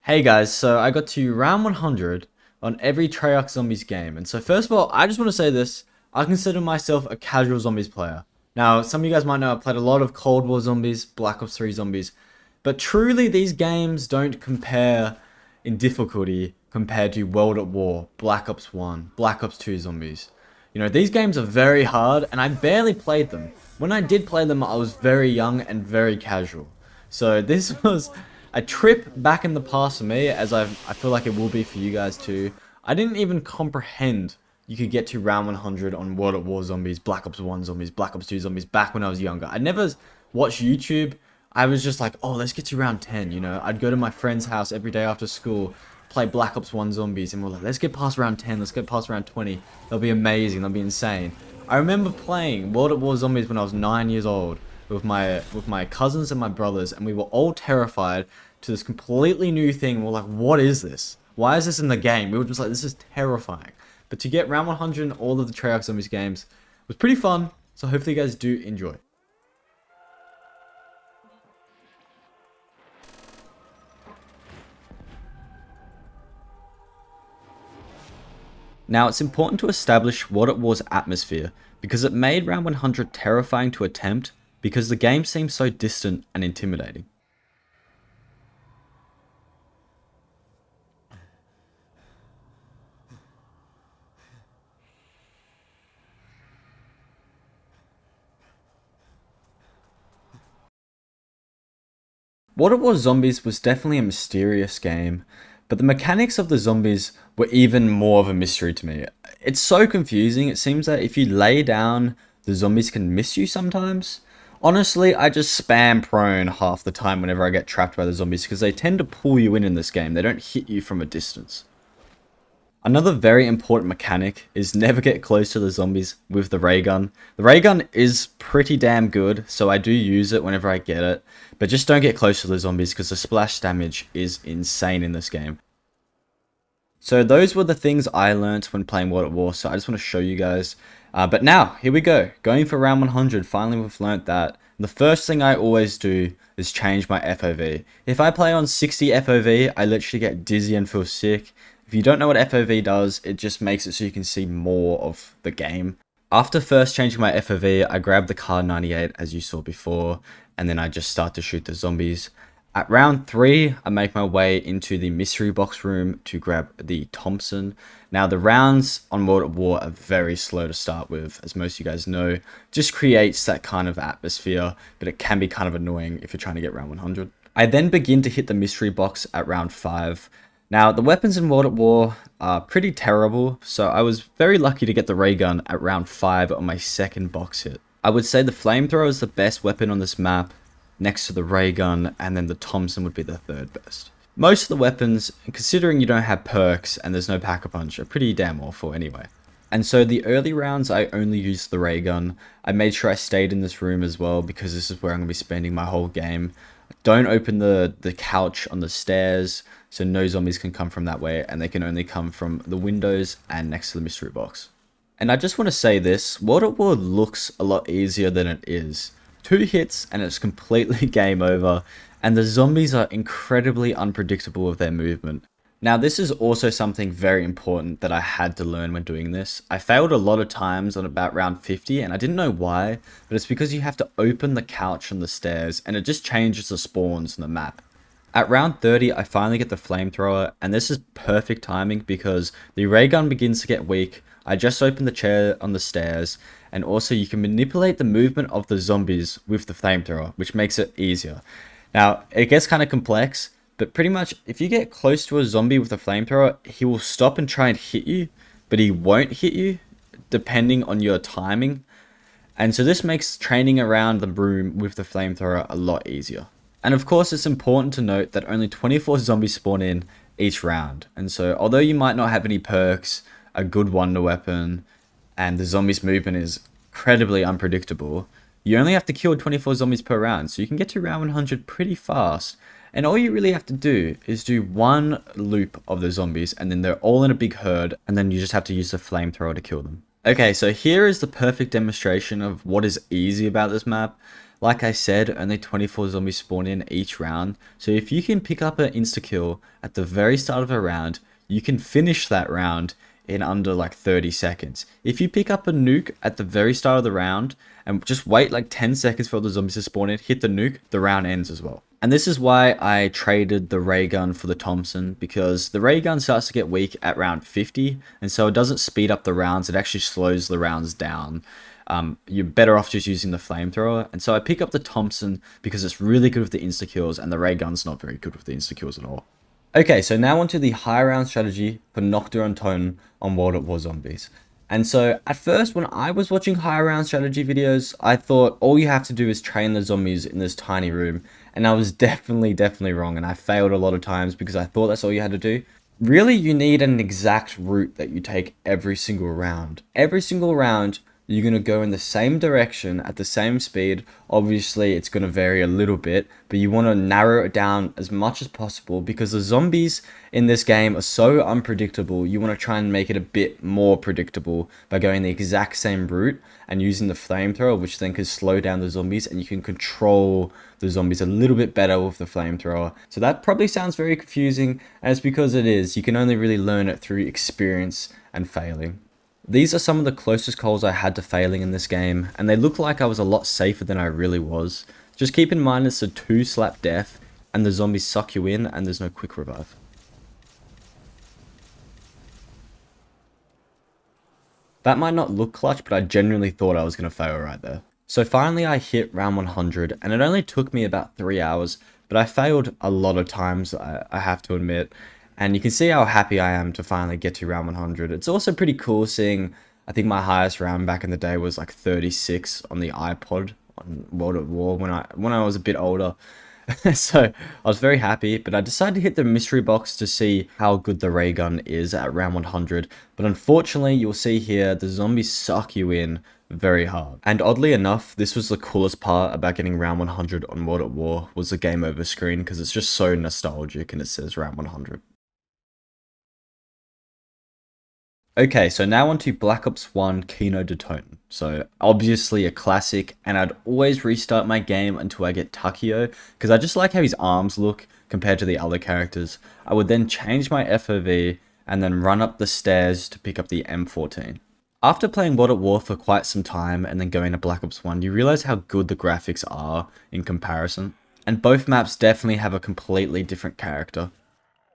Hey guys, so I got to round 100 on every Treyarch Zombies game. And so first of all, I just want to say this. I consider myself a casual Zombies player. Now, some of you guys might know I've played a lot of Cold War Zombies, Black Ops 3 Zombies. But truly, these games don't compare in difficulty compared to World at War, Black Ops 1, Black Ops 2 Zombies. You know, these games are very hard and I barely played them. When I did play them, I was very young and very casual. So this was a trip back in the past for me, as I feel like it will be for you guys too. I didn't even comprehend you could get to round 100 on World at War Zombies, Black Ops 1 Zombies, Black Ops 2 Zombies back when I was younger. I never watched YouTube. I was just like, oh, let's get to round 10, you know. I'd go to my friend's house every day after school, play Black Ops 1 Zombies, and we're like, let's get past round 10, let's get past round 20. That'll be amazing, that'll be insane. I remember playing World at War Zombies when I was 9 years old with my cousins and my brothers, and we were all terrified to this completely new thing. We're like, what is this? Why is this in the game? We were just like, this is terrifying. But to get round 100 in all of the Treyarch Zombies games was pretty fun, so hopefully you guys do enjoy. Now, it's important to establish World at War's atmosphere, because it made round 100 terrifying to attempt, because the game seems so distant and intimidating. World at War Zombies was definitely a mysterious game, but the mechanics of the zombies were even more of a mystery to me. It's so confusing. It seems that if you lay down, the zombies can miss you sometimes. Honestly, I just spam prone half the time whenever I get trapped by the zombies because they tend to pull you in this game. They don't hit you from a distance. Another very important mechanic is never get close to the zombies with the ray gun. The ray gun is pretty damn good, so I do use it whenever I get it, but just don't get close to the zombies because the splash damage is insane in this game. So those were the things I learnt when playing World at War, so I just want to show you guys. But now, here we go. Going for round 100, finally we've learnt that. The first thing I always do is change my FOV. If I play on 60 FOV, I literally get dizzy and feel sick. If you don't know what FOV does, it just makes it so you can see more of the game. After first changing my FOV, I grab the Kar 98 as you saw before, and then I just start to shoot the zombies. At round 3, I make my way into the mystery box room to grab the Thompson. Now the rounds on World at War are very slow to start with, as most of you guys know. Just creates that kind of atmosphere, but it can be kind of annoying if you're trying to get round 100. I then begin to hit the mystery box at round 5. Now, the weapons in World at War are pretty terrible, so I was very lucky to get the ray gun at round 5 on my second box hit. I would say the flamethrower is the best weapon on this map, next to the ray gun, and then the Thompson would be the third best. Most of the weapons, considering you don't have perks and there's no pack-a-punch, are pretty damn awful anyway. And so the early rounds, I only used the ray gun. I made sure I stayed in this room as well, because this is where I'm going to be spending my whole game. Don't open the couch on the stairs, so no zombies can come from that way, and they can only come from the windows and next to the mystery box. And I just want to say this, World at War looks a lot easier than it is. 2 hits and it's completely game over, and the zombies are incredibly unpredictable with their movement. Now this is also something very important that I had to learn when doing this. I failed a lot of times on about round 50 and I didn't know why, but it's because you have to open the couch on the stairs and it just changes the spawns on the map. At round 30 I finally get the flamethrower, and this is perfect timing because the ray gun begins to get weak. I just opened the chair on the stairs, and also you can manipulate the movement of the zombies with the flamethrower, which makes it easier. Now it gets kind of complex, but pretty much if you get close to a zombie with a flamethrower, he will stop and try and hit you, but he won't hit you depending on your timing. And so this makes training around the room with the flamethrower a lot easier. And of course it's important to note that only 24 zombies spawn in each round. And so although you might not have any perks, a good wonder weapon, and the zombies movement is incredibly unpredictable, you only have to kill 24 zombies per round, so you can get to round 100 pretty fast. And all you really have to do is do one loop of the zombies, and then they're all in a big herd, and then you just have to use the flamethrower to kill them. Okay, so here is the perfect demonstration of what is easy about this map. Like I said, only 24 zombies spawn in each round, so if you can pick up an insta-kill at the very start of a round, you can finish that round in under like 30 seconds. If you pick up a nuke at the very start of the round and just wait like 10 seconds for the zombies to spawn in, hit the nuke, the round ends as well. And this is why I traded the ray gun for the Thompson, because the ray gun starts to get weak at round 50, and so it doesn't speed up the rounds, it actually slows the rounds down. You're better off just using the flamethrower, and so I pick up the Thompson because it's really good with the insta-kills, and the ray gun's not very good with the insta-kills at all. Okay, so now onto the high round strategy for Nocturne Tone on World at War Zombies. And so at first, when I was watching high round strategy videos, I thought all you have to do is train the zombies in this tiny room. And I was definitely wrong, and I failed a lot of times because I thought that's all you had to do. Really, you need an exact route that you take every single round. Every single round, you're going to go in the same direction at the same speed. Obviously, it's going to vary a little bit, but you want to narrow it down as much as possible because the zombies in this game are so unpredictable. You want to try and make it a bit more predictable by going the exact same route and using the flamethrower, which then can slow down the zombies, and you can control the zombies a little bit better with the flamethrower. So that probably sounds very confusing, and it's because it is. You can only really learn it through experience and failing. These are some of the closest calls I had to failing in this game, and they look like I was a lot safer than I really was. Just keep in mind it's a 2-slap death, and the zombies suck you in, and there's no quick revive. That might not look clutch, but I genuinely thought I was going to fail right there. So finally I hit round 100, and it only took me about 3 hours, but I failed a lot of times, I have to admit. And you can see how happy I am to finally get to round 100. It's also pretty cool seeing, I think my highest round back in the day was like 36 on the iPod on World at War when I was a bit older. So I was very happy, but I decided to hit the mystery box to see how good the ray gun is at round 100. But unfortunately, you'll see here, the zombies suck you in very hard. And oddly enough, this was the coolest part about getting round 100 on World at War, was the game over screen, because it's just so nostalgic and it says round 100. Okay, so now on to Black Ops 1 Kino de Tone. So obviously a classic, and I'd always restart my game until I get Takio, because I just like how his arms look compared to the other characters. I would then change my FOV and then run up the stairs to pick up the M14. After playing World at War for quite some time and then going to Black Ops 1, you realize how good the graphics are in comparison. And both maps definitely have a completely different character.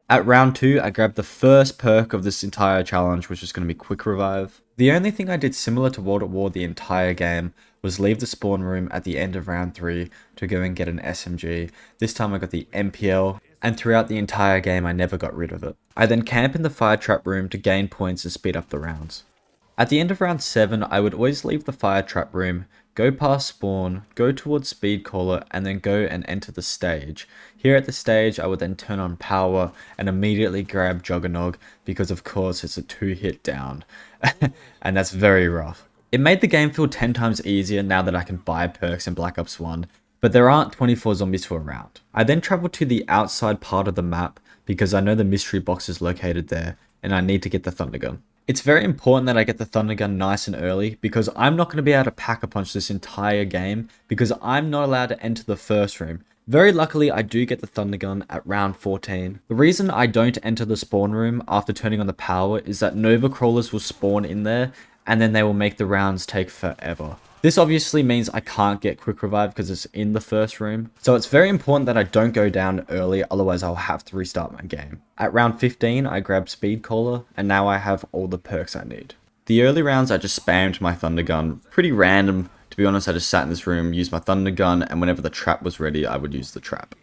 At round 2, I grabbed the first perk of this entire challenge, which is going to be Quick Revive. The only thing I did similar to World at War the entire game was leave the spawn room at the end of round 3 to go and get an SMG. This time I got the MPL, and throughout the entire game I never got rid of it. I then camp in the fire trap room to gain points and speed up the rounds. At the end of round 7, I would always leave the fire trap room, go past spawn, go towards speed caller, and then go and enter the stage. Here at the stage, I would then turn on power and immediately grab Juggernog, because of course it's a 2-hit down. And that's very rough. It made the game feel 10 times easier now that I can buy perks in Black Ops 1, but there aren't 24 zombies for a round. I then travel to the outside part of the map because I know the mystery box is located there, and I need to get the Thunder Gun. It's very important that I get the Thunder Gun nice and early, because I'm not going to be able to pack-a-punch this entire game because I'm not allowed to enter the first room. Very luckily, I do get the Thunder Gun at round 14. The reason I don't enter the spawn room after turning on the power is that Nova Crawlers will spawn in there, and then they will make the rounds take forever. This obviously means I can't get Quick Revive because it's in the first room. So it's very important that I don't go down early, otherwise I'll have to restart my game. At round 15, I grabbed Speed Caller, and now I have all the perks I need. The early rounds, I just spammed my Thunder Gun. Pretty random, to be honest. I just sat in this room, used my Thunder Gun, and whenever the trap was ready, I would use the trap.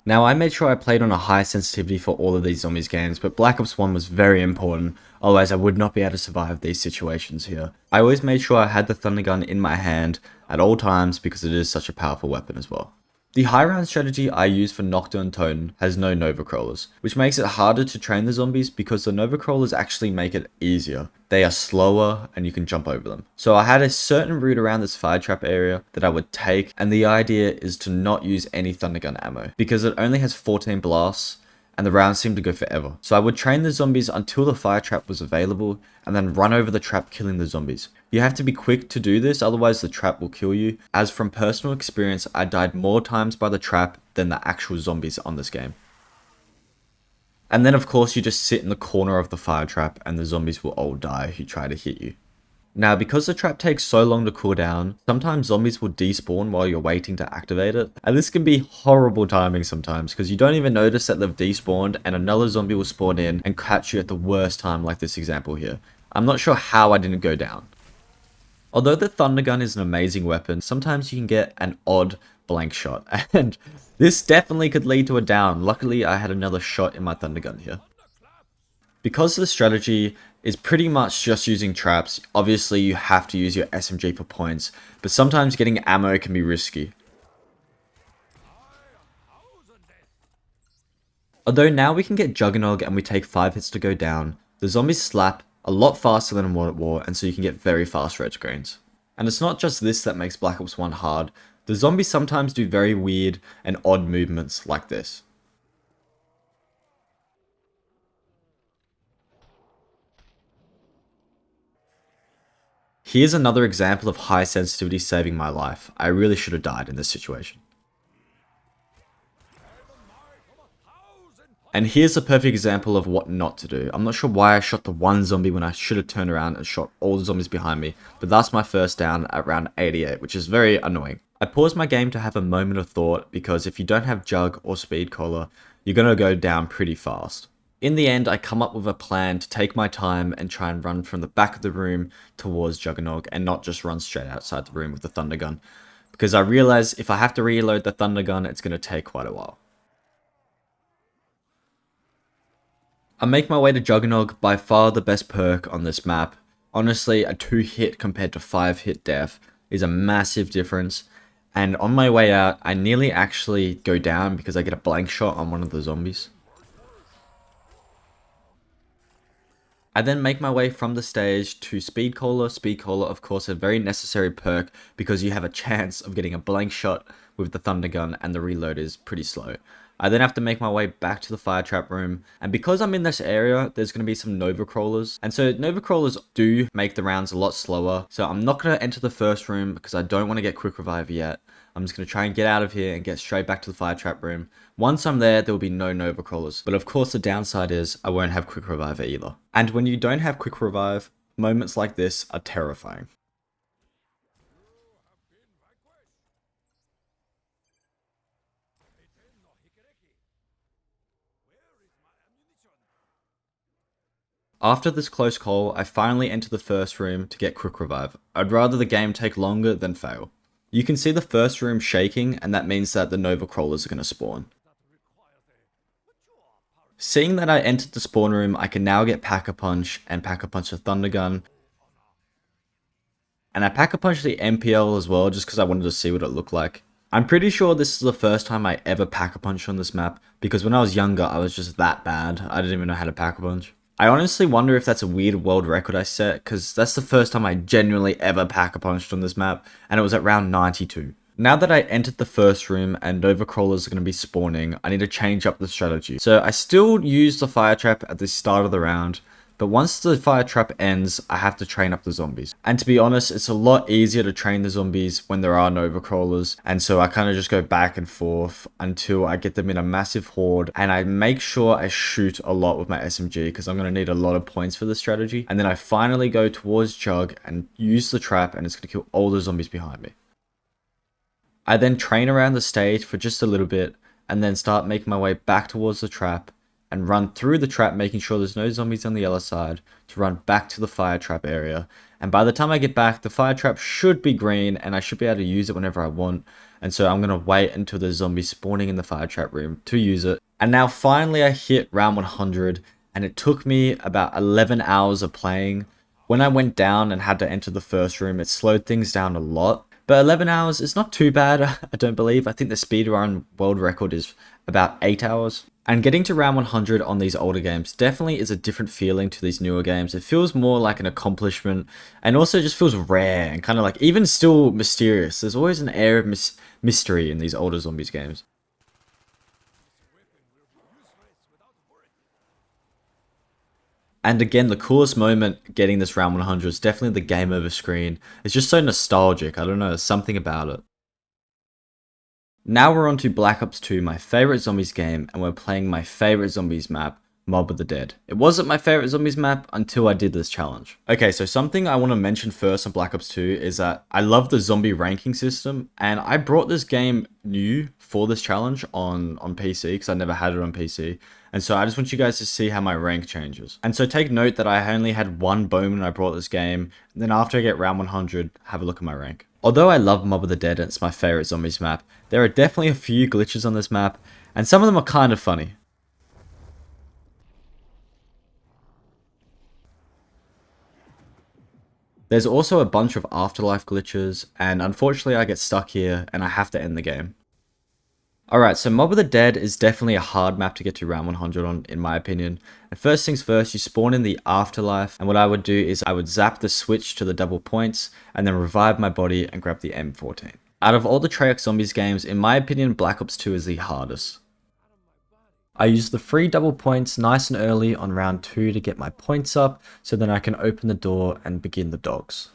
Now, I made sure I played on a high sensitivity for all of these zombies games, but Black Ops 1 was very important, otherwise I would not be able to survive these situations here. I always made sure I had the Thunder Gun in my hand at all times because it is such a powerful weapon as well. The high round strategy I use for Nocturne Tone has no Nova Crawlers, which makes it harder to train the zombies because the Nova Crawlers actually make it easier. They are slower and you can jump over them. So I had a certain route around this fire trap area that I would take, and the idea is to not use any Thunder Gun ammo because it only has 14 blasts, and the rounds seemed to go forever. So I would train the zombies until the fire trap was available, and then run over the trap killing the zombies. You have to be quick to do this, otherwise the trap will kill you, as from personal experience I died more times by the trap than the actual zombies on this game. And then of course you just sit in the corner of the fire trap and the zombies will all die who try to hit you. Now, because the trap takes so long to cool down, sometimes zombies will despawn while you're waiting to activate it. And this can be horrible timing sometimes, because you don't even notice that they've despawned and another zombie will spawn in and catch you at the worst time, like this example here. I'm not sure how I didn't go down. Although the thunder gun is an amazing weapon, sometimes you can get an odd blank shot, and this definitely could lead to a down. Luckily, I had another shot in my thunder gun here. Because the strategy is pretty much just using traps, obviously you have to use your SMG for points, but sometimes getting ammo can be risky. Although now we can get Juggernog and we take 5 hits to go down, the zombies slap a lot faster than in World at War, and so you can get very fast red screens. And it's not just this that makes Black Ops 1 hard, the zombies sometimes do very weird and odd movements like this. Here's another example of high sensitivity saving my life. I really should have died in this situation. And here's a perfect example of what not to do. I'm not sure why I shot the one zombie when I should have turned around and shot all the zombies behind me, but that's my first down at round 88, which is very annoying. I paused my game to have a moment of thought, because if you don't have Jug or Speed Collar, you're gonna go down pretty fast. In the end, I come up with a plan to take my time and try and run from the back of the room towards Juggernog and not just run straight outside the room with the thunder gun, because I realize if I have to reload the thunder gun, it's going to take quite a while. I make my way to Juggernog, by far the best perk on this map. Honestly, a 2 hit compared to 5 hit death is a massive difference, and on my way out, I nearly actually go down because I get a blank shot on one of the zombies. I then make my way from the stage to Speed Collar. Speed Collar, of course, a very necessary perk because you have a chance of getting a blank shot with the thunder gun and the reload is pretty slow. I then have to make my way back to the fire trap room, and because I'm in this area, there's going to be some Nova Crawlers, and so Nova Crawlers do make the rounds a lot slower, so I'm not going to enter the first room because I don't want to get quick revive yet. I'm just going to try and get out of here and get straight back to the fire trap room. Once I'm there will be no Nova Crawlers, but of course the downside is I won't have quick revive either. And when you don't have quick revive, moments like this are terrifying. After this close call, I finally enter the first room to get quick revive. I'd rather the game take longer than fail. You can see the first room shaking, and that means that the Nova Crawlers are going to spawn. Seeing that I entered the spawn room, I can now get Pack-a-Punch and Pack-a-Punch the Thunder Gun. And I Pack-a-Punch the MPL as well, just because I wanted to see what it looked like. I'm pretty sure this is the first time I ever Pack-a-Punch on this map, because when I was younger, I was just that bad. I didn't even know how to Pack-a-Punch. I honestly wonder if that's a weird world record I set, because that's the first time I genuinely ever Pack-a-Punched on this map, and it was at round 92. Now that I entered the first room and Nova Crawlers are going to be spawning, I need to change up the strategy. So I still use the fire trap at the start of the round, but once the fire trap ends, I have to train up the zombies. And to be honest, it's a lot easier to train the zombies when there are Nova Crawlers, and so I kind of just go back and forth until I get them in a massive horde, and I make sure I shoot a lot with my SMG because I'm going to need a lot of points for this strategy. And then I finally go towards Jug and use the trap, and it's going to kill all the zombies behind me. I then train around the stage for just a little bit, and then start making my way back towards the trap, and run through the trap, making sure there's no zombies on the other side, to run back to the fire trap area. And by the time I get back, the fire trap should be green, and I should be able to use it whenever I want. And so I'm going to wait until there's zombies spawning in the fire trap room to use it. And now finally I hit round 100, and it took me about 11 hours of playing. When I went down and had to enter the first room, it slowed things down a lot. But 11 hours is not too bad, I don't believe. I think the speedrun world record is about 8 hours. And getting to round 100 on these older games definitely is a different feeling to these newer games. It feels more like an accomplishment, and also just feels rare and kind of like even still mysterious. There's always an air of mystery in these older zombies games. And again, the coolest moment getting this round 100 is definitely the game over screen. It's just so nostalgic, I don't know, there's something about it. Now we're on to Black Ops 2, my favorite zombies game, and we're playing my favorite zombies map, Mob of the Dead. It wasn't my favorite zombies map until I did this challenge. Okay, so something I want to mention first on Black Ops 2 is that I love the zombie ranking system, and I brought this game new for this challenge on PC because I never had it on PC. And so I just want you guys to see how my rank changes. And so take note that I only had one bowman when I brought this game, and then after I get round 100, have a look at my rank. Although I love Mob of the Dead and it's my favorite zombies map, there are definitely a few glitches on this map, and some of them are kind of funny. There's also a bunch of afterlife glitches, and unfortunately I get stuck here and I have to end the game. Alright, so Mob of the Dead is definitely a hard map to get to round 100 on, in my opinion. And first things first, you spawn in the afterlife, and what I would do is I would zap the switch to the double points, and then revive my body and grab the M14. Out of all the Treyarch Zombies games, in my opinion, Black Ops 2 is the hardest. I use the free double points nice and early on round 2 to get my points up, so then I can open the door and begin the dogs.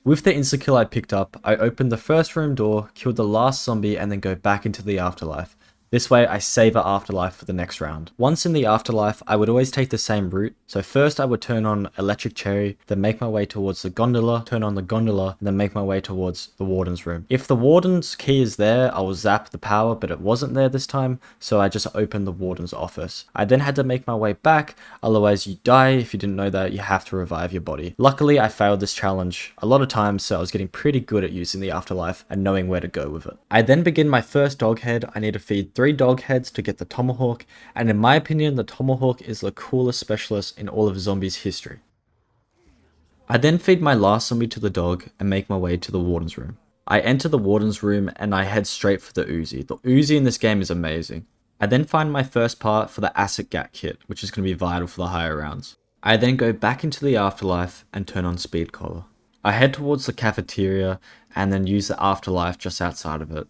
With the insta-kill I picked up, I opened the first room door, killed the last zombie, and then go back into the afterlife. This way I save our afterlife for the next round. Once in the afterlife, I would always take the same route. So first I would turn on Electric Cherry, then make my way towards the gondola, turn on the gondola, and then make my way towards the warden's room. If the warden's key is there, I will zap the power, but it wasn't there this time, so I just opened the warden's office. I then had to make my way back, otherwise you die. If you didn't know that, you have to revive your body. Luckily, I failed this challenge a lot of times, so I was getting pretty good at using the afterlife and knowing where to go with it. I then begin my first dog head. I need to feed 3 dog heads to get the tomahawk, and in my opinion the tomahawk is the coolest specialist in all of zombies history. I then feed my last zombie to the dog and make my way to the warden's room. I enter the warden's room and I head straight for the Uzi. The Uzi in this game is amazing. I then find my first part for the acid gat kit, which is going to be vital for the higher rounds. I then go back into the afterlife and turn on speed collar. I head towards the cafeteria and then use the afterlife just outside of it.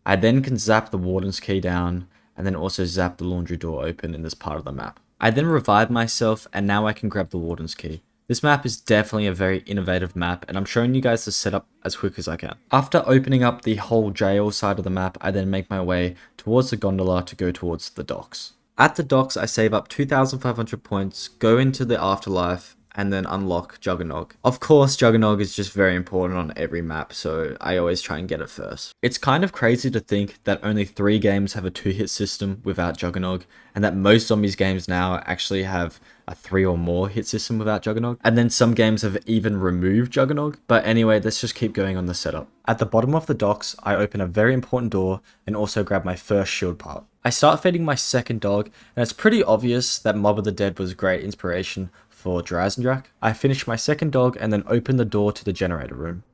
I then can zap the warden's key down and then also zap the laundry door open in this part of the map. I then revive myself and now I can grab the warden's key. This map is definitely a very innovative map and I'm showing you guys the setup as quick as I can. After opening up the whole jail side of the map, I then make my way towards the gondola to go towards the docks. At the docks, I save up 2,500 points, go into the afterlife, and then unlock Juggernog. Of course, Juggernog is just very important on every map, so I always try and get it first. It's kind of crazy to think that only 3 games have a 2-hit system without Juggernog, and that most zombies games now actually have a 3 or more hit system without Juggernog. And then some games have even removed Juggernog. But anyway, let's just keep going on the setup. At the bottom of the docks, I open a very important door and also grab my first shield part. I start feeding my second dog, and it's pretty obvious that Mob of the Dead was great inspiration for Dreisendrach. I finish my second dog and then open the door to the generator room.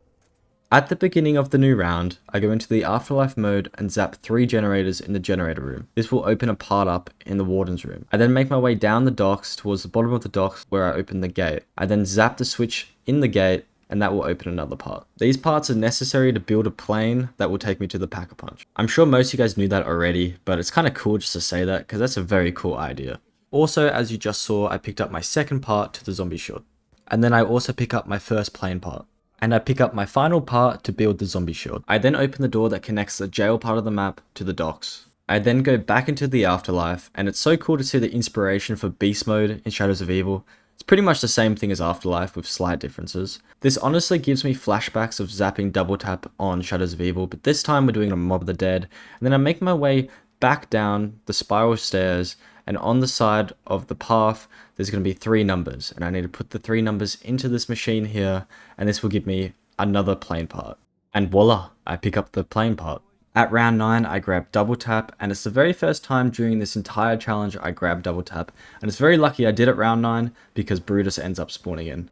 At the beginning of the new round, I go into the afterlife mode and zap 3 generators in the generator room. This will open a part up in the warden's room. I then make my way down the docks towards the bottom of the docks where I open the gate. I then zap the switch in the gate and that will open another part. These parts are necessary to build a plane that will take me to the Pack-a-Punch. I'm sure most of you guys knew that already, but it's kind of cool just to say that because that's a very cool idea. Also, as you just saw, I picked up my second part to the zombie shield. And then I also pick up my first plane part. And I pick up my final part to build the zombie shield. I then open the door that connects the jail part of the map to the docks. I then go back into the afterlife, and it's so cool to see the inspiration for beast mode in Shadows of Evil. It's pretty much the same thing as Afterlife with slight differences. This honestly gives me flashbacks of zapping double tap on Shadows of Evil, but this time we're doing it on Mob of the Dead. And then I make my way back down the spiral stairs, and on the side of the path there's going to be 3 numbers, and I need to put the 3 numbers into this machine here, and this will give me another plane part. And voila, I pick up the plane part. At round 9 I grab double tap, and it's the very first time during this entire challenge I grab double tap, and it's very lucky I did it round 9 because Brutus ends up spawning in.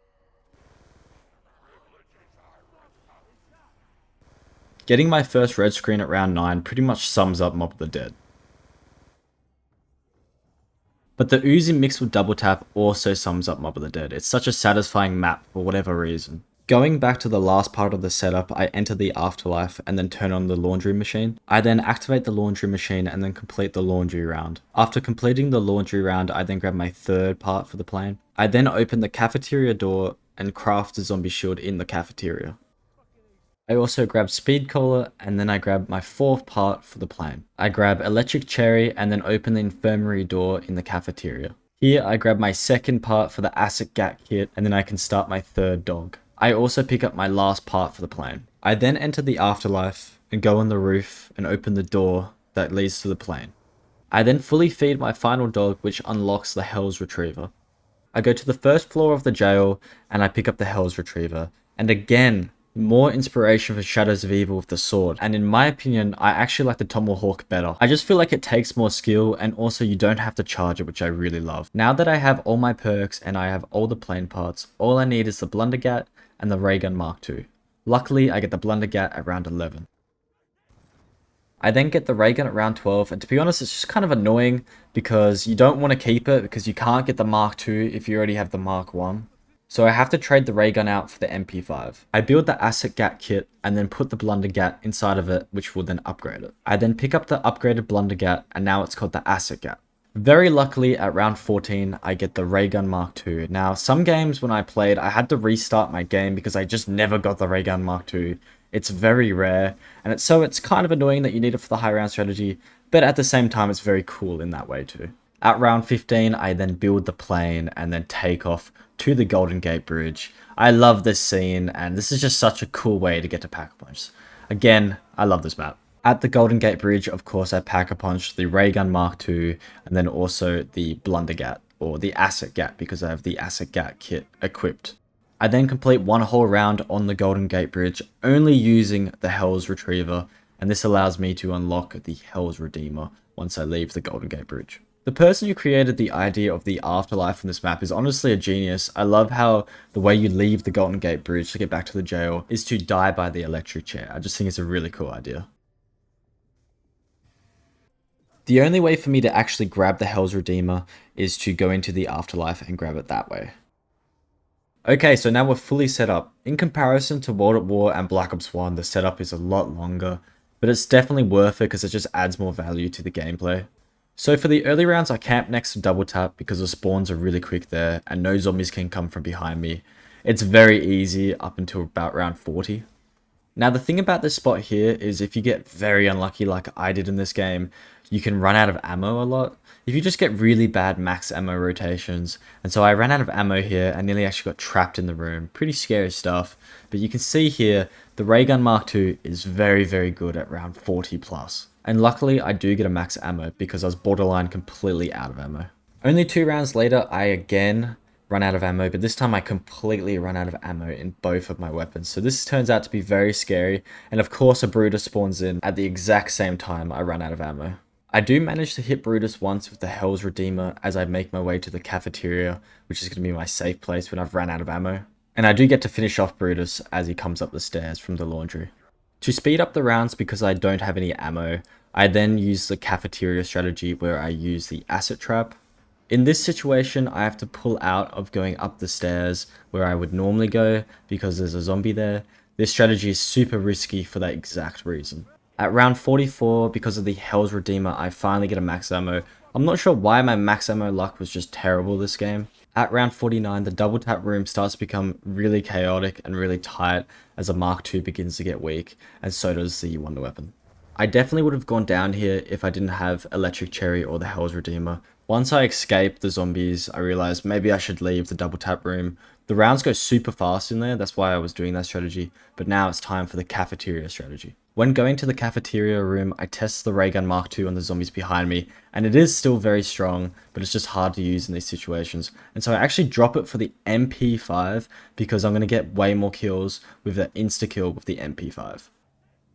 Getting my first red screen at round 9 pretty much sums up Mob of the Dead. But the Uzi mixed with double tap also sums up Mob of the Dead. It's such a satisfying map for whatever reason. Going back to the last part of the setup, I enter the afterlife and then turn on the laundry machine. I then activate the laundry machine and then complete the laundry round. After completing the laundry round, I then grab my third part for the plane. I then open the cafeteria door and craft a zombie shield in the cafeteria. I also grab speed cola and then I grab my fourth part for the plane. I grab electric cherry and then open the infirmary door in the cafeteria. Here I grab my second part for the acid gat kit and then I can start my third dog. I also pick up my last part for the plane. I then enter the afterlife and go on the roof and open the door that leads to the plane. I then fully feed my final dog, which unlocks the Hell's Retriever. I go to the first floor of the jail and I pick up the Hell's Retriever. And again, more inspiration for Shadows of Evil with the sword. And in my opinion, I actually like the Tomahawk better. I just feel like it takes more skill and also you don't have to charge it, which I really love. Now that I have all my perks and I have all the plane parts, all I need is the Blundergat and the Ray Gun Mark II. Luckily, I get the Blundergat at round 11. I then get the ray gun at round 12, and to be honest, it's just kind of annoying because you don't want to keep it because you can't get the Mark II if you already have the Mark I. So I have to trade the ray gun out for the MP5. I build the Acid Gat kit and then put the Blundergat inside of it, which will then upgrade it. I then pick up the upgraded Blundergat and now it's called the Acid Gat. Very luckily, at round 14, I get the Ray Gun Mark II. Now, some games when I played, I had to restart my game because I just never got the Ray Gun Mark II. It's very rare, and it's kind of annoying that you need it for the high round strategy, but at the same time, it's very cool in that way too. At round 15, I then build the plane and then take off to the Golden Gate Bridge. I love this scene, and this is just such a cool way to get to Pack-a-Punch. Again, I love this map. At the Golden Gate Bridge, of course, I Pack-a-Punch the Ray Gun Mark II, and then also the Blundergat, or the Acid Gat, because I have the Acid Gat kit equipped. I then complete one whole round on the Golden Gate Bridge, only using the Hell's Retriever, and this allows me to unlock the Hell's Redeemer once I leave the Golden Gate Bridge. The person who created the idea of the afterlife in this map is honestly a genius. I love how the way you leave the Golden Gate Bridge to get back to the jail is to die by the electric chair. I just think it's a really cool idea. The only way for me to actually grab the Hell's Redeemer is to go into the afterlife and grab it that way. Okay, so now we're fully set up. In comparison to World at War and Black Ops 1, the setup is a lot longer, but it's definitely worth it because it just adds more value to the gameplay. So for the early rounds, I camp next to Double Tap because the spawns are really quick there and no zombies can come from behind me. It's very easy up until about round 40. Now the thing about this spot here is if you get very unlucky like I did in this game, you can run out of ammo a lot. If you just get really bad max ammo rotations, and so I ran out of ammo here and nearly actually got trapped in the room. Pretty scary stuff, but you can see here the Ray Gun Mark II is very good at round 40 plus. And luckily I do get a max ammo because I was borderline completely out of ammo. Only 2 rounds later I again run out of ammo, but this time I completely run out of ammo in both of my weapons. So this turns out to be very scary, and of course a Brutus spawns in at the exact same time I run out of ammo. I do manage to hit Brutus once with the Hell's Redeemer as I make my way to the cafeteria, which is going to be my safe place when I've run out of ammo. And I do get to finish off Brutus as he comes up the stairs from the laundry. To speed up the rounds because I don't have any ammo, I then use the cafeteria strategy where I use the acid trap. In this situation, I have to pull out of going up the stairs where I would normally go because there's a zombie there. This strategy is super risky for that exact reason. At round 44, because of the Hell's Redeemer, I finally get a max ammo. I'm not sure why my max ammo luck was just terrible this game. At round 49, the double tap room starts to become really chaotic and really tight as the Mark II begins to get weak, and so does the Wonder Weapon. I definitely would have gone down here if I didn't have Electric Cherry or the Hell's Redeemer. Once I escaped the zombies, I realized maybe I should leave the double tap room. The rounds go super fast in there, that's why I was doing that strategy, but now it's time for the cafeteria strategy. When going to the cafeteria room, I test the Ray Gun Mark II on the zombies behind me, and it is still very strong, but it's just hard to use in these situations. And so I actually drop it for the MP5 because I'm going to get way more kills with the insta-kill with the MP5.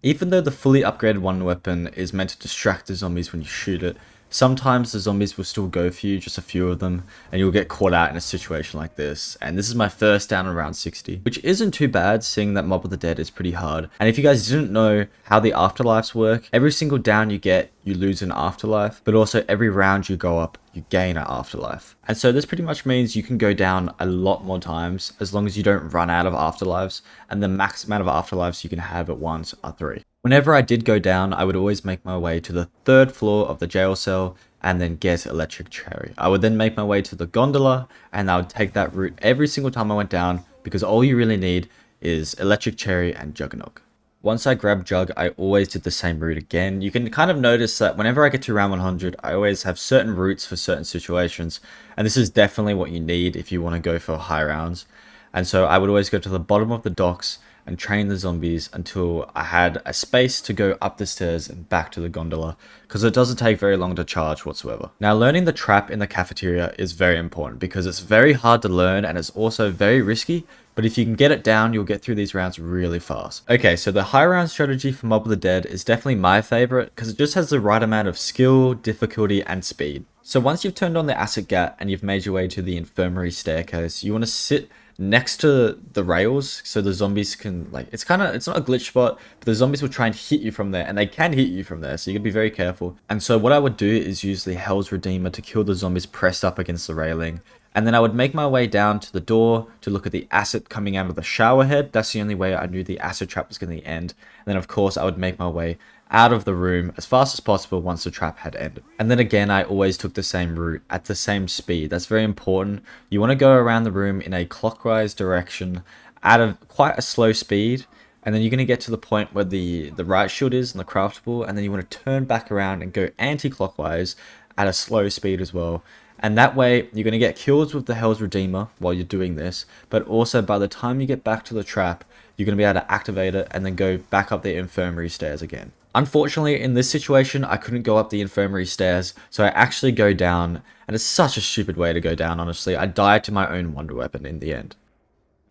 Even though the fully upgraded Wonder Weapon is meant to distract the zombies when you shoot it, sometimes the zombies will still go for you, just a few of them, and you'll get caught out in a situation like this. And this is my first down in round 60, which isn't too bad, seeing that Mob of the Dead is pretty hard. And if you guys didn't know how the afterlives work, every single down you get, you lose an afterlife, but also every round you go up, you gain an afterlife. And so this pretty much means you can go down a lot more times as long as you don't run out of afterlives, and the max amount of afterlives you can have at once are 3. Whenever I did go down, I would always make my way to the 3rd floor of the jail cell and then get electric cherry. I would then make my way to the gondola, and I would take that route every single time I went down, because all you really need is electric cherry and juggernog. Once I grabbed Jug, I always did the same route again. You can kind of notice that whenever I get to round 100, I always have certain routes for certain situations. And this is definitely what you need if you want to go for high rounds. And so I would always go to the bottom of the docks and train the zombies until I had a space to go up the stairs and back to the gondola, because it doesn't take very long to charge whatsoever. Now, learning the trap in the cafeteria is very important because it's very hard to learn and it's also very risky, but if you can get it down, you'll get through these rounds really fast. Okay, so the high round strategy for Mob of the Dead is definitely my favorite because it just has the right amount of skill, difficulty, and speed. So once you've turned on the acid gat and you've made your way to the infirmary staircase, you want to sit next to the rails so the zombies can, like, it's not a glitch spot, but the zombies will try and hit you from there, and they can hit you from there, so you gotta be very careful. And so what I would do is use the Hell's Redeemer to kill the zombies pressed up against the railing, and then I would make my way down to the door to look at the acid coming out of the shower head. That's the only way I knew the acid trap was going to end. And then of course I would make my way out of the room as fast as possible once the trap had ended. And then again, I always took the same route at the same speed. That's very important. You want to go around the room in a clockwise direction at quite a slow speed, and then you're going to get to the point where the right shield is and the craftable, and then you want to turn back around and go anti-clockwise at a slow speed as well. And that way, you're going to get kills with the Hell's Redeemer while you're doing this, but also by the time you get back to the trap, you're going to be able to activate it and then go back up the infirmary stairs again. Unfortunately, in this situation, I couldn't go up the infirmary stairs, so I actually go down, and it's such a stupid way to go down, honestly. I died to my own wonder weapon in the end.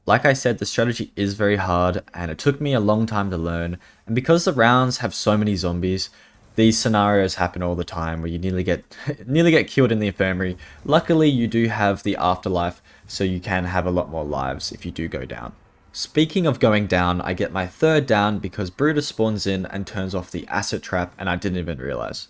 Like I said, the strategy is very hard, and it took me a long time to learn, and because the rounds have so many zombies, these scenarios happen all the time where you nearly get killed in the infirmary. Luckily, you do have the afterlife, so you can have a lot more lives if you do go down. Speaking of going down, I get my 3rd down because Brutus spawns in and turns off the acid trap, and I didn't even realize.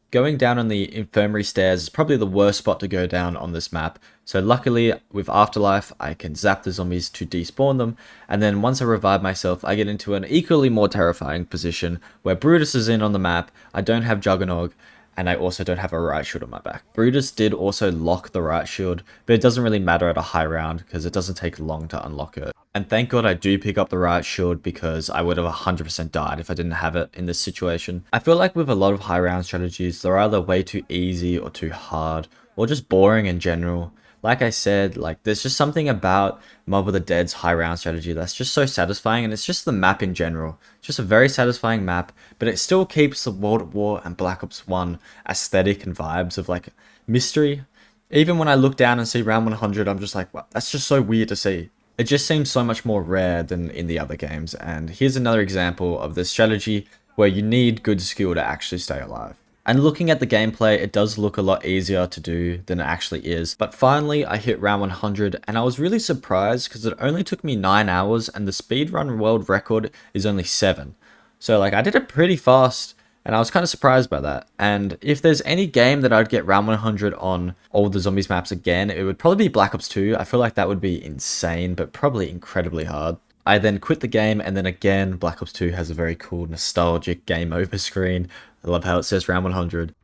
Going down on the infirmary stairs is probably the worst spot to go down on this map, so luckily with Afterlife I can zap the zombies to despawn them, and then once I revive myself I get into an equally more terrifying position where Brutus is in on the map, I don't have Juggernog, and I also don't have a right shield on my back. Brutus did also lock the right shield, but it doesn't really matter at a high round because it doesn't take long to unlock it. And thank God I do pick up the right shield because I would have 100% died if I didn't have it in this situation. I feel like with a lot of high round strategies, they're either way too easy or too hard, or just boring in general. Like I said, like there's just something about Mob of the Dead's high round strategy that's just so satisfying, and it's just the map in general. It's just a very satisfying map, but it still keeps the World at War and Black Ops 1 aesthetic and vibes of like mystery. Even when I look down and see round 100, I'm just like, wow, that's just so weird to see. It just seems so much more rare than in the other games, and here's another example of the strategy where you need good skill to actually stay alive. And looking at the gameplay, it does look a lot easier to do than it actually is. But finally, I hit round 100, and I was really surprised because it only took me 9 hours, and the speedrun world record is only 7. So like, I did it pretty fast, and I was kind of surprised by that. And if there's any game that I'd get round 100 on all the zombies maps again, it would probably be Black Ops 2. I feel like that would be insane, but probably incredibly hard. I then quit the game, and then again, Black Ops 2 has a very cool, nostalgic game over screen. I love how it says round 100.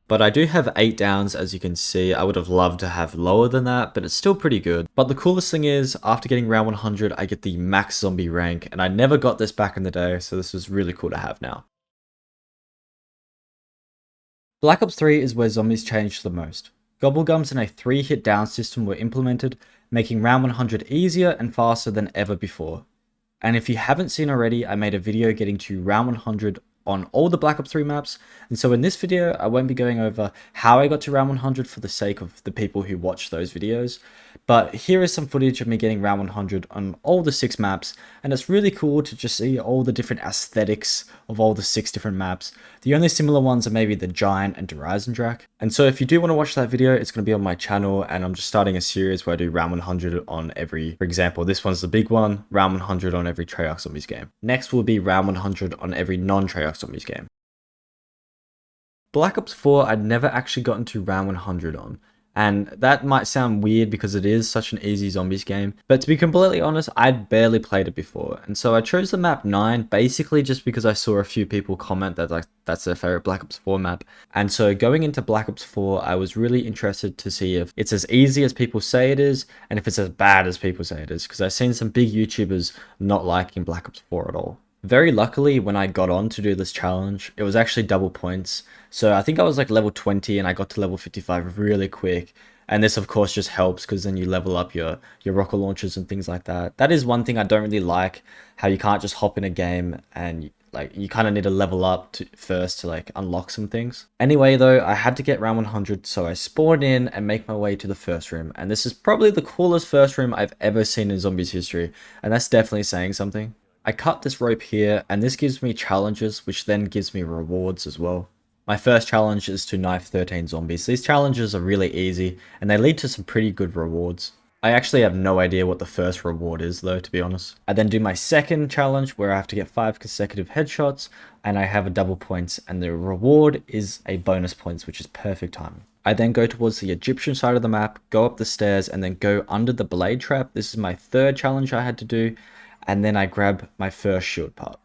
But I do have 8 downs, as you can see. I would have loved to have lower than that, but it's still pretty good. But the coolest thing is, after getting round 100, I get the max zombie rank, and I never got this back in the day, so this is really cool to have now. Black Ops 3 is where zombies changed the most. Gobblegums and a 3-hit down system were implemented, making round 100 easier and faster than ever before. And if you haven't seen already, I made a video getting to round 100 on all the Black Ops 3 maps, and so in this video I won't be going over how I got to round 100 for the sake of the people who watch those videos, But here is some footage of me getting round 100 on all the 6 maps, and it's really cool to just see all the different aesthetics of all the 6 different maps. The only similar ones are maybe the Giant and Horizon Drac. And so if you do want to watch that video, it's going to be on my channel, and I'm just starting a series where I do round 100 on every, for example, this one's the big one, round 100 on every Treyarch Zombies game. Next will be round 100 on every non-Treyarch Zombies game. Black Ops 4 I'd never actually gotten to round 100 on. And that might sound weird because it is such an easy zombies game, but to be completely honest, I'd barely played it before. And so I chose the map 9 basically just because I saw a few people comment that like that's their favorite Black Ops 4 map. And so going into Black Ops 4, I was really interested to see if it's as easy as people say it is and if it's as bad as people say it is, because I've seen some big YouTubers not liking Black Ops 4 at all. Very luckily, when I got on to do this challenge, it was actually double points. So I think I was like level 20 and I got to level 55 really quick. And this of course just helps because then you level up your rocket launchers and things like that. That is one thing I don't really like, how you can't just hop in a game and like you kind of need to level up first to like unlock some things. Anyway though, I had to get round 100, so I spawned in and make my way to the first room. And this is probably the coolest first room I've ever seen in Zombies history. And that's definitely saying something. I cut this rope here, and this gives me challenges, which then gives me rewards as well. My first challenge is to knife 13 zombies. These challenges are really easy, and they lead to some pretty good rewards. I actually have no idea what the first reward is though, to be honest. I then do my second challenge where I have to get 5 consecutive headshots, and I have a double points, and the reward is a bonus points, which is perfect timing. I then go towards the Egyptian side of the map, go up the stairs, and then go under the blade trap. This is my third challenge I had to do. And then I grab my first shield part.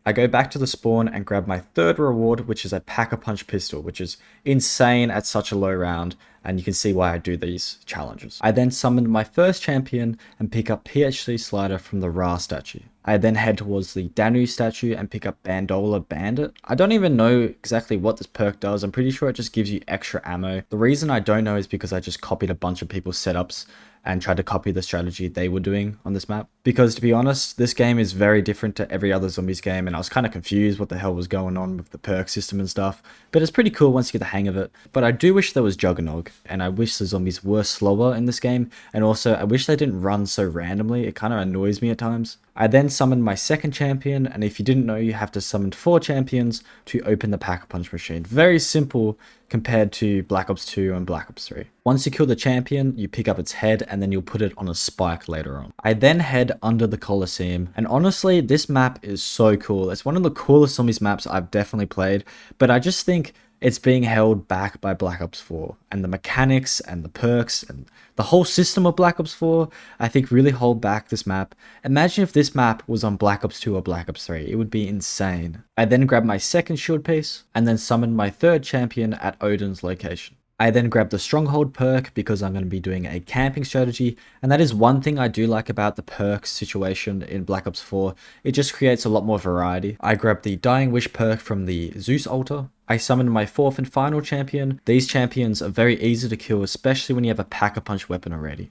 I go back to the spawn and grab my third reward, which is a Pack-a-Punch pistol, which is insane at such a low round, and you can see why I do these challenges. I then summon my first champion and pick up PhD Slider from the Ra statue. I then head towards the Danu statue and pick up Bandola Bandit. I don't even know exactly what this perk does. I'm pretty sure it just gives you extra ammo. The reason I don't know is because I just copied a bunch of people's setups and tried to copy the strategy they were doing on this map. Because to be honest, this game is very different to every other zombies game, and I was kind of confused what the hell was going on with the perk system and stuff. But it's pretty cool once you get the hang of it. But I do wish there was Juggernog, and I wish the zombies were slower in this game, and also I wish they didn't run so randomly. It kind of annoys me at times. I then summoned my second champion, and if you didn't know, you have to summon 4 champions to open the Pack-a-Punch machine. Very simple compared to Black Ops 2 and Black Ops 3. Once you kill the champion, you pick up its head and then you'll put it on a spike later on. I then head under the Colosseum, and honestly, this map is so cool. It's one of the coolest zombies maps I've definitely played, but I just think it's being held back by Black Ops 4, and the mechanics and the perks and the whole system of Black Ops 4, I think really hold back this map. Imagine if this map was on Black Ops 2 or Black Ops 3, it would be insane. I then grab my second shield piece and then summon my third champion at Odin's location. I then grab the Stronghold perk because I'm going to be doing a camping strategy, and that is one thing I do like about the perk situation in Black Ops 4. It just creates a lot more variety. I grab the Dying Wish perk from the Zeus altar. I summon my fourth and final champion. These champions are very easy to kill, especially when you have a Pack-a-Punch weapon already.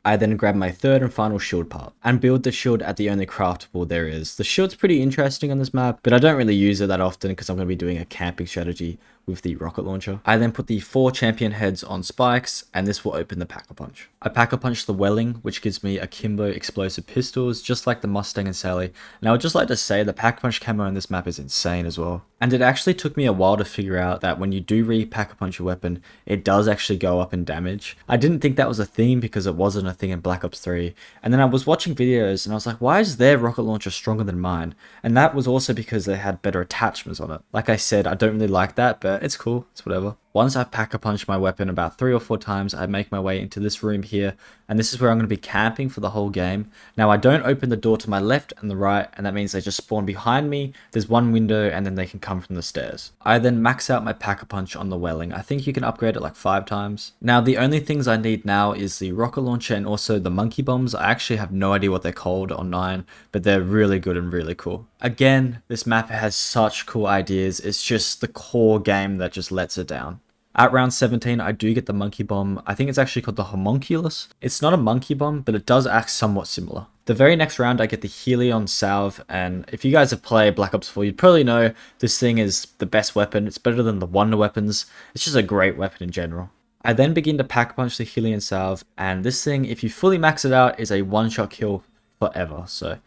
I then grab my third and final shield part and build the shield at the only craftable there is. The shield's pretty interesting on this map, but I don't really use it that often because I'm going to be doing a camping strategy with the rocket launcher. I then put the 4 champion heads on spikes, and this will open the Pack-a-Punch. I Pack-a-Punch the Welling, which gives me akimbo explosive pistols, just like the Mustang and Sally. And I would just like to say the Pack-a-Punch camo in this map is insane as well. And it actually took me a while to figure out that when you do re-Pack-a-Punch your weapon, it does actually go up in damage. I didn't think that was a thing because it wasn't a thing in Black Ops 3. And then I was watching videos and I was like, why is their rocket launcher stronger than mine? And that was also because they had better attachments on it. Like I said, I don't really like that, but it's cool, it's whatever. Once I Pack-a-Punch my weapon about 3 or 4 times, I make my way into this room here, and this is where I'm going to be camping for the whole game. Now I don't open the door to my left and the right, and that means they just spawn behind me. There's one window and then they can come from the stairs. I then max out my Pack-a-Punch on the Welling. I think you can upgrade it like 5 times. Now the only things I need now is the rocket launcher and also the monkey bombs. I actually have no idea what they're called on 9, but they're really good and really cool. Again, this map has such cool ideas. It's just the core game that just lets it down. At round 17, I do get the monkey bomb. I think it's actually called the homunculus. It's not a monkey bomb, but it does act somewhat similar. The very next round, I get the Helion salve, and if you guys have played Black Ops 4, you'd probably know this thing is the best weapon. It's better than the Wonder weapons. It's just a great weapon in general. I then begin to pack punch the Helion salve, and this thing, if you fully max it out, is a one-shot kill forever. So,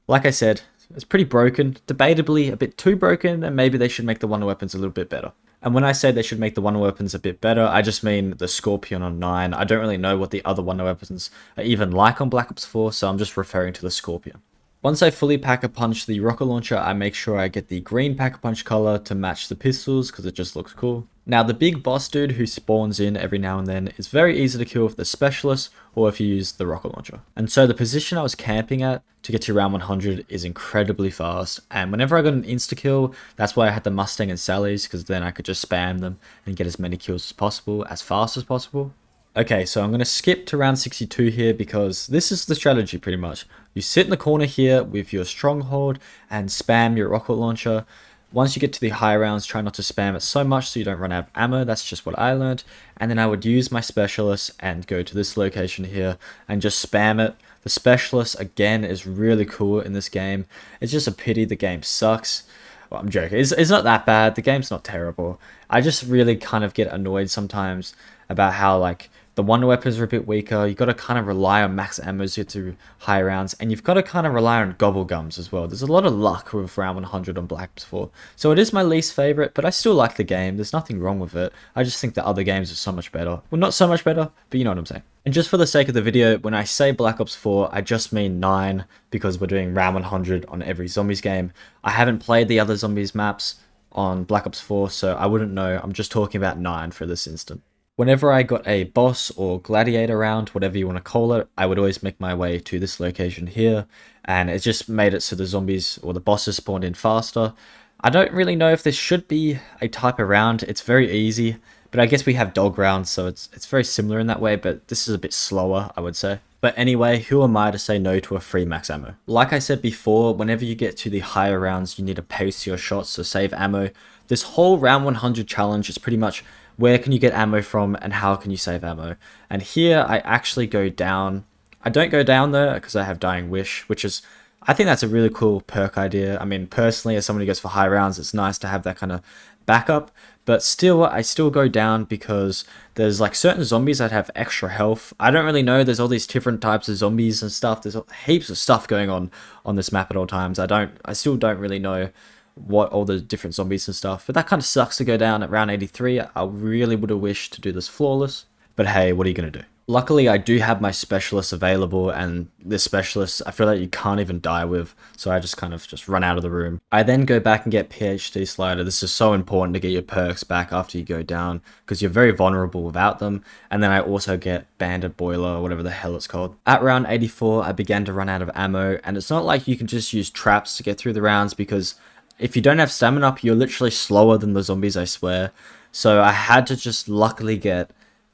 like I said, it's pretty broken, debatably a bit too broken, and maybe they should make the Wonder weapons a little bit better. And when I say they should make the Wonder weapons a bit better, I just mean the Scorpion on 9. I don't really know what the other Wonder weapons are even like on Black Ops 4, so I'm just referring to the Scorpion. Once I fully pack-a-punch the rocket launcher, I make sure I get the green pack-a-punch color to match the pistols because it just looks cool. Now the big boss dude who spawns in every now and then is very easy to kill with the specialist or if you use the rocket launcher. And so the position I was camping at to get to round 100 is incredibly fast, and whenever I got an insta-kill, that's why I had the Mustang and Sally's, because then I could just spam them and get as many kills as possible, as fast as possible. Okay, so I'm going to skip to round 62 here because this is the strategy pretty much. You sit in the corner here with your stronghold and spam your rocket launcher. Once you get to the high rounds, try not to spam it so much so you don't run out of ammo. That's just what I learned. And then I would use my specialist and go to this location here and just spam it. The specialist, again, is really cool in this game. It's just a pity the game sucks. Well, I'm joking. It's not that bad. The game's not terrible. I just really kind of get annoyed sometimes about how, like, the Wonder weapons are a bit weaker. You've got to kind of rely on max ammo to get to high rounds. And you've got to kind of rely on gobble gums as well. There's a lot of luck with round 100 on Black Ops 4. So it is my least favorite, but I still like the game. There's nothing wrong with it. I just think the other games are so much better. Well, not so much better, but you know what I'm saying. And just for the sake of the video, when I say Black Ops 4, I just mean 9 because we're doing round 100 on every zombies game. I haven't played the other zombies maps on Black Ops 4, so I wouldn't know. I'm just talking about 9 for this instant. Whenever I got a boss or gladiator round, whatever you want to call it, I would always make my way to this location here, and it just made it so the zombies or the bosses spawned in faster. I don't really know if this should be a type of round. It's very easy, but I guess we have dog rounds, so it's very similar in that way, but this is a bit slower, I would say. But anyway, who am I to say no to a free max ammo? Like I said before, whenever you get to the higher rounds, you need to pace your shots to save ammo. This whole round 100 challenge is pretty much where can you get ammo from and how can you save ammo. And here I actually go down. I don't go down there because I have Dying Wish, which is, I think that's a really cool perk idea. I mean, personally, as someone who goes for high rounds, it's nice to have that kind of backup. But still, I still go down because there's like certain zombies that have extra health. I don't really know. There's all these different types of zombies and stuff. There's heaps of stuff going on this map at all times. I still don't really know what all the different zombies and stuff, but that kind of sucks to go down at round 83. I really would have wished to do this flawless, but hey, what are you gonna do? Luckily, I do have my specialist available, and this specialist I feel like you can't even die with, so I just kind of just run out of the room. I then go back and get PhD slider. This is so important to get your perks back after you go down because you're very vulnerable without them. And then I also get banded boiler or whatever the hell it's called. At round 84, I began to run out of ammo, and it's not like you can just use traps to get through the rounds because if you don't have stamina up, you're literally slower than the zombies, I swear. So I had to just luckily get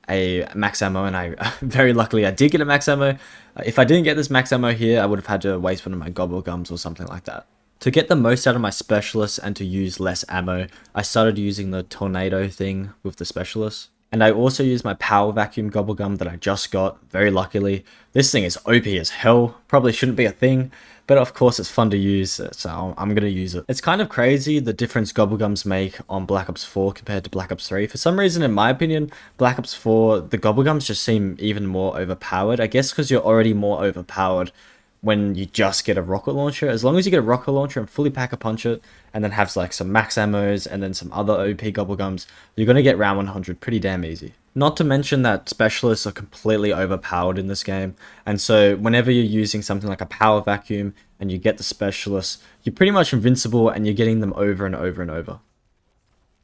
a max ammo, and I very luckily I did get a max ammo. If I didn't get this max ammo here, I would have had to waste one of my gobble gums or something like that. To get the most out of my specialist and to use less ammo, I started using the tornado thing with the specialist. And I also used my power vacuum gobble gum that I just got, very luckily. This thing is OP as hell, probably shouldn't be a thing, but of course it's fun to use, so I'm gonna use it. It's kind of crazy the difference gobble gums make on Black Ops 4 compared to Black Ops 3. For some reason, in my opinion, Black Ops 4, the gobble gums just seem even more overpowered. I guess because you're already more overpowered when you just get a rocket launcher. As long as you get a rocket launcher and fully pack-a-punch it, and then have like some max ammos and then some other OP gobble gums, you're gonna get round 100 pretty damn easy. Not to mention that specialists are completely overpowered in this game, and so whenever you're using something like a power vacuum and you get the specialists, you're pretty much invincible and you're getting them over and over and over.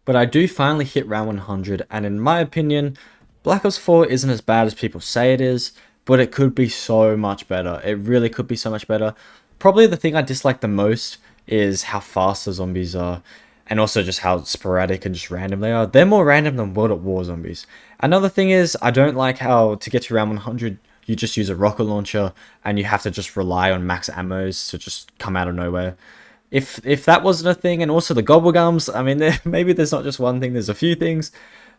But I do finally hit round 100, and in my opinion, Black Ops 4 isn't as bad as people say it is, but it could be so much better. It really could be so much better. Probably the thing I dislike the most is how fast the zombies are, and also just how sporadic and just random they are. They're more random than World at War zombies. Another thing is, I don't like how to get to round 100, you just use a rocket launcher, and you have to just rely on max ammos to just come out of nowhere. If that wasn't a thing, and also the gobble gums, I mean, maybe there's not just one thing, there's a few things.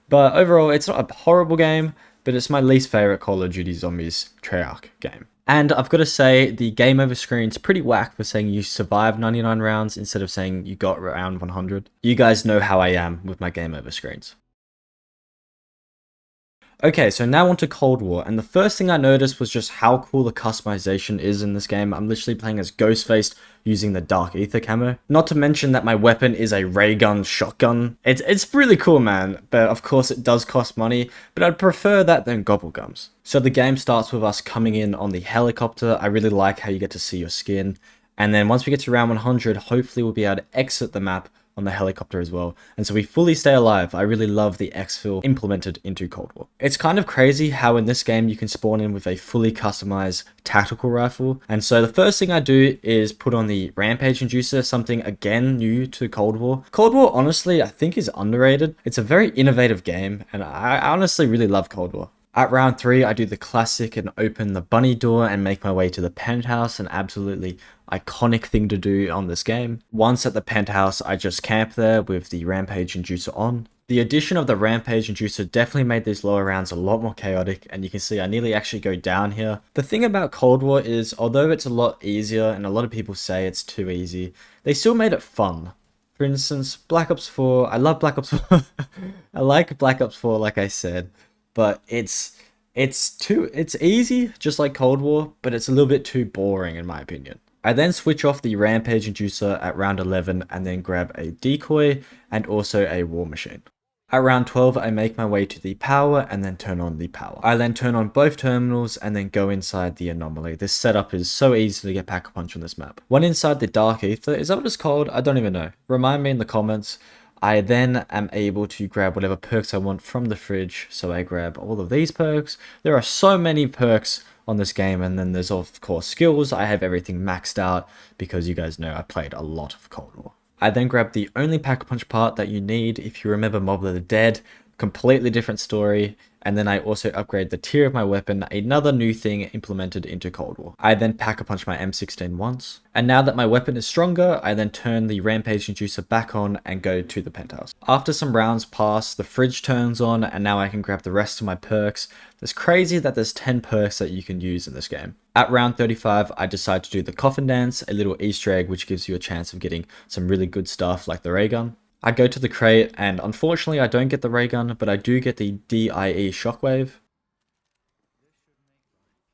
But overall, it's not a horrible game, but it's my least favorite Call of Duty Zombies Treyarch game. And I've got to say, the game over screen's pretty whack for saying you survived 99 rounds instead of saying you got round 100. You guys know how I am with my game over screens. Okay, so now on to Cold War, and the first thing I noticed was just how cool the customization is in this game. I'm literally playing as Ghostface using the Dark Ether camo. Not to mention that my weapon is a ray gun shotgun. It's really cool, man, but of course it does cost money, but I'd prefer that than gobblegums. So the game starts with us coming in on the helicopter. I really like how you get to see your skin, and then once we get to round 100, hopefully we'll be able to exit the map on the helicopter as well. And so we fully stay alive. I really love the exfil implemented into Cold War. It's kind of crazy how in this game you can spawn in with a fully customized tactical rifle. And so the first thing I do is put on the Rampage Inducer, something again new to Cold War. Cold War, honestly, I think is underrated. It's a very innovative game, and I honestly really love Cold War. At round 3, I do the classic and open the bunny door and make my way to the penthouse, an absolutely iconic thing to do on this game. Once at the penthouse, I just camp there with the Rampage Inducer on. The addition of the Rampage Inducer definitely made these lower rounds a lot more chaotic, and you can see I nearly actually go down here. The thing about Cold War is, although it's a lot easier, and a lot of people say it's too easy, they still made it fun. For instance, Black Ops 4, I love Black Ops 4, I like Black Ops 4 like I said, but it's easy, just like Cold War, but it's a little bit too boring in my opinion. I then switch off the Rampage Inducer at round 11 and then grab a decoy and also a war machine. At round 12, I make my way to the power and then turn on the power. I then turn on both terminals and then go inside the anomaly. This setup is so easy to get Pack-a-Punch on this map. When inside the Dark Ether, is that what it's called? I don't even know. Remind me in the comments. I then am able to grab whatever perks I want from the fridge. So I grab all of these perks. There are so many perks on this game, and then there's of course skills. I have everything maxed out because you guys know I played a lot of Cold War. I then grab the only Pack-a-Punch part that you need if you remember Mob of the Dead. Completely different story. And then I also upgrade the tier of my weapon, another new thing implemented into Cold War. I then Pack-a-Punch my M16 once. And now that my weapon is stronger, I then turn the Rampage Inducer back on and go to the penthouse. After some rounds pass, the fridge turns on and now I can grab the rest of my perks. It's crazy that there's 10 perks that you can use in this game. At round 35, I decide to do the coffin dance, a little Easter egg which gives you a chance of getting some really good stuff like the ray gun. I go to the crate, and unfortunately I don't get the ray gun, but I do get the DIE shockwave.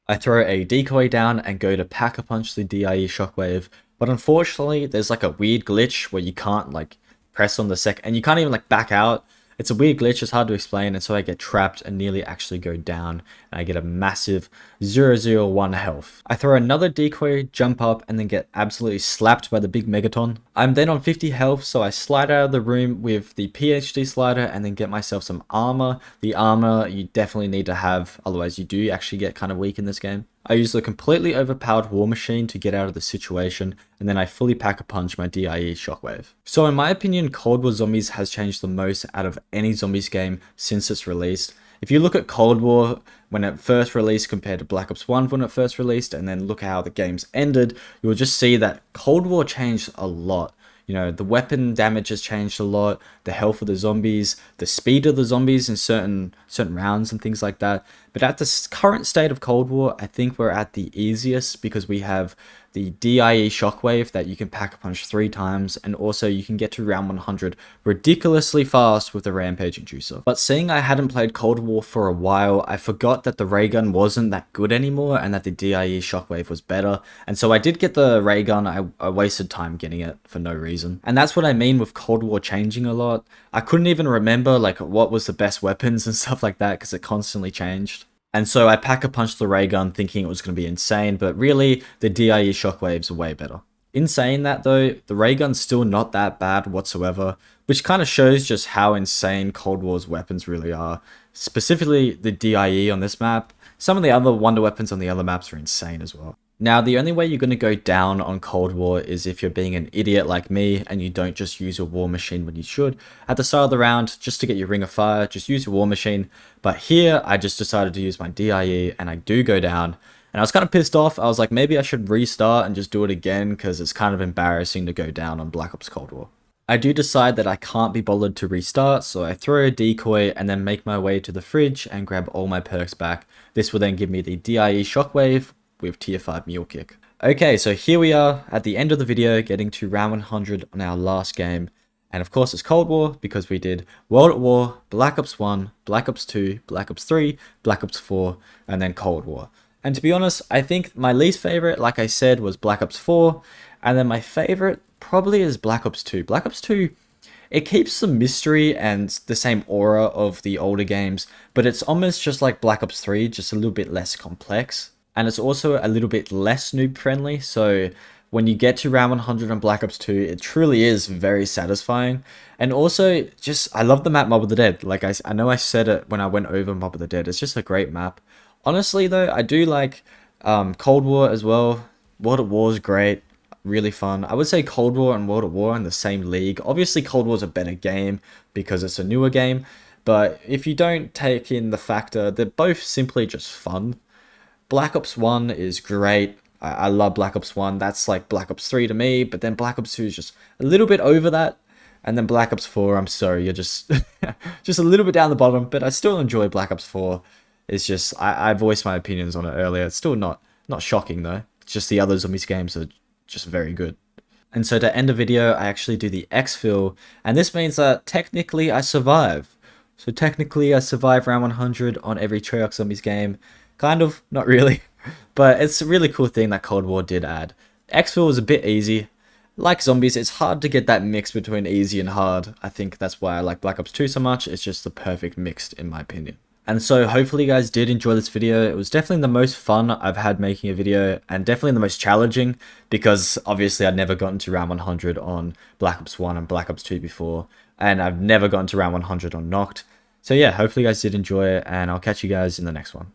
I throw a decoy down and go to Pack-a-Punch the DIE shockwave, but unfortunately there's like a weird glitch where you can't like press on the second, and you can't even like back out. It's a weird glitch, it's hard to explain, and so I get trapped and nearly actually go down, and I get a massive 001 health. I throw another decoy, jump up, and then get absolutely slapped by the big Megaton. I'm then on 50 health, so I slide out of the room with the PhD slider and then get myself some armor. The armor you definitely need to have, otherwise you do actually get kind of weak in this game. I use the completely overpowered war machine to get out of the situation, and then I fully Pack-a-Punch my DIE shockwave. So in my opinion, Cold War Zombies has changed the most out of any zombies game since it's released. If you look at Cold War when it first released compared to Black Ops 1 when it first released, and then look how the games ended, you'll just see that Cold War changed a lot. You know, the weapon damage has changed a lot, the health of the zombies, the speed of the zombies in certain rounds and things like that. But at the current state of Cold War, I think we're at the easiest because we have the DIE shockwave that you can Pack-a-Punch 3 times, and also you can get to round 100 ridiculously fast with the Rampage Inducer. But seeing I hadn't played Cold War for a while, I forgot that the ray gun wasn't that good anymore and that the DIE shockwave was better. And so I did get the ray gun, I wasted time getting it for no reason. And that's what I mean with Cold War changing a lot. I couldn't even remember like what was the best weapons and stuff like that because it constantly changed. And so I Pack-a-Punched the ray gun thinking it was going to be insane, but really the DIE shockwaves are way better. In saying that though, the ray gun's still not that bad whatsoever, which kind of shows just how insane Cold War's weapons really are. Specifically the DIE on this map. Some of the other wonder weapons on the other maps are insane as well. Now, the only way you're going to go down on Cold War is if you're being an idiot like me and you don't just use your war machine when you should. At the start of the round, just to get your ring of fire, just use your war machine. But here, I just decided to use my DIE and I do go down. And I was kind of pissed off. I was like, maybe I should restart and just do it again because it's kind of embarrassing to go down on Black Ops Cold War. I do decide that I can't be bothered to restart, so I throw a decoy and then make my way to the fridge and grab all my perks back. This will then give me the DIE Shockwave with tier 5 Mule Kick. Okay, so here we are at the end of the video, getting to round 100 on our last game. And of course it's Cold War, because we did World at War, Black Ops 1, Black Ops 2, Black Ops 3, Black Ops 4, and then Cold War. And to be honest, I think my least favorite, like I said, was Black Ops 4. And then my favorite probably is Black Ops 2. Black Ops 2, it keeps some mystery and the same aura of the older games, but it's almost just like Black Ops 3, just a little bit less complex. And it's also a little bit less noob friendly, so when you get to round 100 on Black Ops 2, it truly is very satisfying. And also, just, I love the map Mob of the Dead. Like, I know I said it when I went over Mob of the Dead, it's just a great map. Honestly though, I do like Cold War as well. World at War is great, really fun. I would say Cold War and World at War are in the same league. Obviously Cold War is a better game because it's a newer game, but if you don't take in the factor, they're both simply just fun. Black Ops 1 is great. I love Black Ops 1. That's like Black Ops 3 to me, but then Black Ops 2 is just a little bit over that. And then Black Ops 4, I'm sorry, you're just just a little bit down the bottom, but I still enjoy Black Ops 4. It's just, I voiced my opinions on it earlier. It's still not shocking though. It's just the other Zombies games are just very good. And so to end the video, I actually do the exfil, and this means that technically I survive. So technically I survive round 100 on every Treyarch Zombies game. Kind of, not really. But it's a really cool thing that Cold War did add. Exfil was a bit easy. Like Zombies, it's hard to get that mix between easy and hard. I think that's why I like Black Ops 2 so much. It's just the perfect mix in my opinion. And so hopefully you guys did enjoy this video. It was definitely the most fun I've had making a video, and definitely the most challenging, because obviously I'd never gotten to round 100 on Black Ops 1 and Black Ops 2 before, and I've never gotten to round 100 on Knocked. So yeah, hopefully you guys did enjoy it, and I'll catch you guys in the next one.